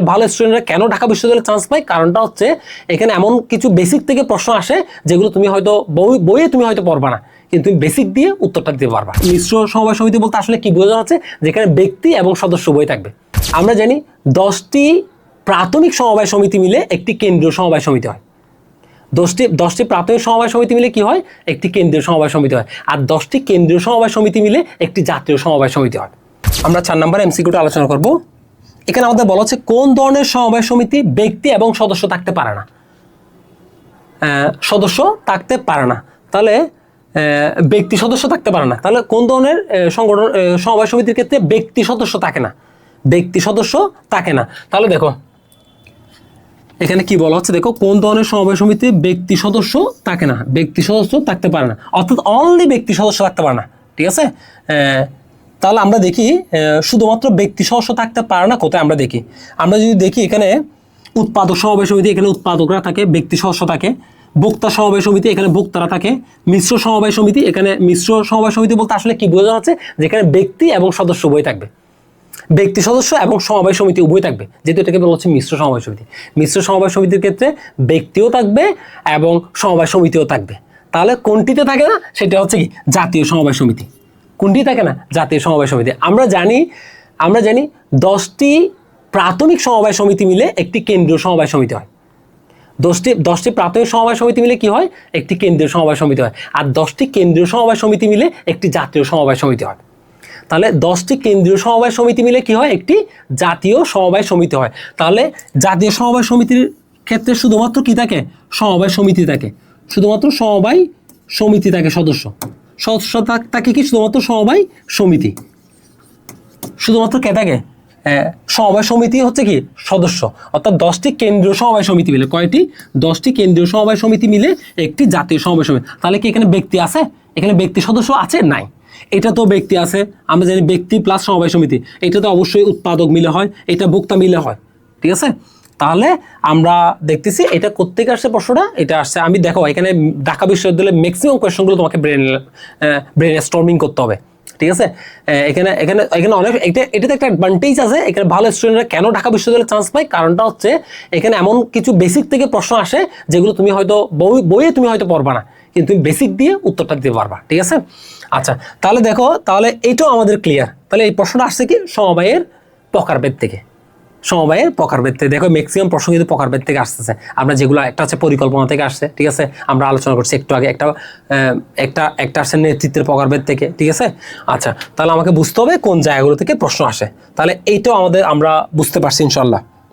ভালো স্টুডেন্টরা কেন ঢাকা বিশ্ববিদ্যালয়ে চান্স পায়, কারণটা হচ্ছে এখানে এমন কিছু বেসিক থেকে প্রশ্ন আসে যেগুলো তুমি হয়তো বইয়ে তুমি হয়তো পড়বা না, কিন্তু তুমি বেসিক দিয়ে উত্তরটা দিতে পারবা। মিশ্র সমবায় সমিতি বলতে আসলে কি বোঝানো হচ্ছে, যেখানে ব্যক্তি এবং সদস্য উভয় থাকবে। আমরা জানি 10টি প্রাথমিক সমবায় সমিতি মিলে একটি কেন্দ্রীয় সমবায় সমিতি হয়। 10টি প্রাথমিক সমবায় সমিতি মিলে কি হয়, একটি কেন্দ্রীয় সমবায় সমিতি হয়। আর 10টি কেন্দ্রীয় সমবায় সমিতি মিলে একটি জাতীয় সমবায় সমিতি হয়। আমরা 4 নম্বর এমসিকিউটা আলোচনা করব। এখানে আমাদের বলা হচ্ছে কোন ধরনের সমবায় সমিতি ব্যক্তি এবং সদস্য থাকতে পারে না। সদস্য থাকতে পারে না, তাহলে ব্যক্তি সদস্য থাকতে পারে না, তাহলে কোন ধরনের সংগঠন সমবায় সমিতির ক্ষেত্রে ব্যক্তি সদস্য থাকে না, ব্যক্তি সদস্য থাকে না। তাহলে দেখো এখানে কি বলা হচ্ছে, দেখো কোন ধরনের সমবায় সমিতি ব্যক্তি সদস্য থাকে না, ব্যক্তি সদস্য থাকতে পারে না, অর্থাৎ অনলি ব্যক্তি সদস্য থাকতে পারে না। ঠিক আছে, তাহলে আমরা দেখি শুধুমাত্র ব্যক্তি সদস্য থাকতে পারে না কোথায়। আমরা যদি দেখি এখানে উৎপাদক সমবায় সমিতি, এখানে উৎপাদকরা থাকে, ব্যক্তি সদস্য থাকে। ভোক্তা সমবায় সমিতি, এখানে ভোক্তারা থাকে। মিশ্র সমবায় সমিতি, এখানে মিশ্র সমবায় সমিতি বলতে আসলে কি বোঝানো হচ্ছে, যেখানে ব্যক্তি এবং সদস্য উভয় থাকবে, ব্যক্তি সদস্য এবং সমবায় সমিতি উভয় থাকবে, যেহেতু এটাকে বলা হচ্ছে মিশ্র সমবায় সমিতি। মিশ্র সমবায় সমিতির ক্ষেত্রে ব্যক্তিও থাকবে এবং সমবায় সমিতিও থাকবে। তাহলে কোনটিতে থাকে না, সেটা হচ্ছে কি জাতীয় সমবায় সমিতি। কোনটি থাকে না, জাতীয় সমবায় সমিতি। আমরা জানি 10টি প্রাথমিক সমবায় সমিতি মিলে একটি কেন্দ্রীয় সমবায় সমিতি হয়। 10টি প্রাথমিক সমবায় সমিতি মিলে কি হয়, একটি কেন্দ্রীয় সমবায় সমিতি হয়। আর 10টি কেন্দ্রীয় সমবায় সমিতি মিলে একটি জাতীয় সমবায় সমিতি হয়। তাহলে 10টি কেন্দ্রীয় সমবায় সমিতি মিলে কি হয়, একটি জাতীয় সমবায় সমিতি হয়। তাহলে জাতীয় সমবায় সমিতির ক্ষেত্রে শুধুমাত্র কি থাকে, সমবায় সমিতি থাকে, শুধুমাত্র সমবায় সমিতি থাকে, সদস্য থাকে কি, শুধুমাত্র সমবায় সমিতি, শুধুমাত্র কে থাকে, সমবায় সমিতি হচ্ছে কি সদস্য। অর্থাৎ 10টি কেন্দ্রীয় সমবায় সমিতি মিলে, কয়টি, 10টি কেন্দ্রীয় সমবায় সমিতি মিলে একটি জাতীয় সমবায় সমিতি। তাহলে কি এখানে ব্যক্তি আছে, এখানে ব্যক্তি সদস্য আছে, নাই। এটা তো ব্যক্তি আছে, আমরা জানি ব্যক্তি প্লাস সমবায় সমিতি, এটা তো অবশ্যই উৎপাদক মিলে হয়, এটা ভোক্তা মিলে হয়। ঠিক আছে, তাহলে আমরা দেখতেছি এটা কোত্থেকে আসছে প্রশ্নটা, এটা আসছে, আমি দেখো এখানে ঢাকা বিশ্ববিদ্যালয়ের ম্যাক্সিমাম কোয়েশ্চনগুলো তোমাকে ব্রেন স্টর্মিং করতে হবে। ঠিক আছে, এখানে অনেক এটাতে একটা অ্যাডভান্টেজ আছে, এখানে ভালো স্টুডেন্টরা কেন ঢাকা বিশ্ববিদ্যালয়ে চান্স পায়, কারণটা হচ্ছে এখানে এমন কিছু বেসিক থেকে প্রশ্ন আসে যেগুলো তুমি হয়তো বইয়ে তুমি হয়তো পড়বা না, কিন্তু তুমি বেসিক দিয়ে উত্তরটা দিতে পারবা। ঠিক আছে, আচ্ছা তাহলে দেখো, তাহলে এইটাও আমাদের ক্লিয়ার। তাহলে এই প্রশ্নটা আসছে কি সমবায়ের প্রকারভেদ থেকে, সমবায়ের প্রকারভেদ থেকে। দেখো ম্যাক্সিমাম প্রশ্ন কিন্তু প্রকারভেদ থেকে আসতেছে। আমরা যেগুলো, একটা হচ্ছে পরিকল্পনা থেকে আসছে, ঠিক আছে, আমরা আলোচনা করছি একটু আগে, একটা আসছে নেতৃত্বের প্রকারভেদ থেকে। ঠিক আছে, আচ্ছা তাহলে আমাকে বুঝতে হবে কোন জায়গাগুলো থেকে প্রশ্ন আসে। তাহলে এইটাও আমরা বুঝতে পারছি ইনশাল্লাহ।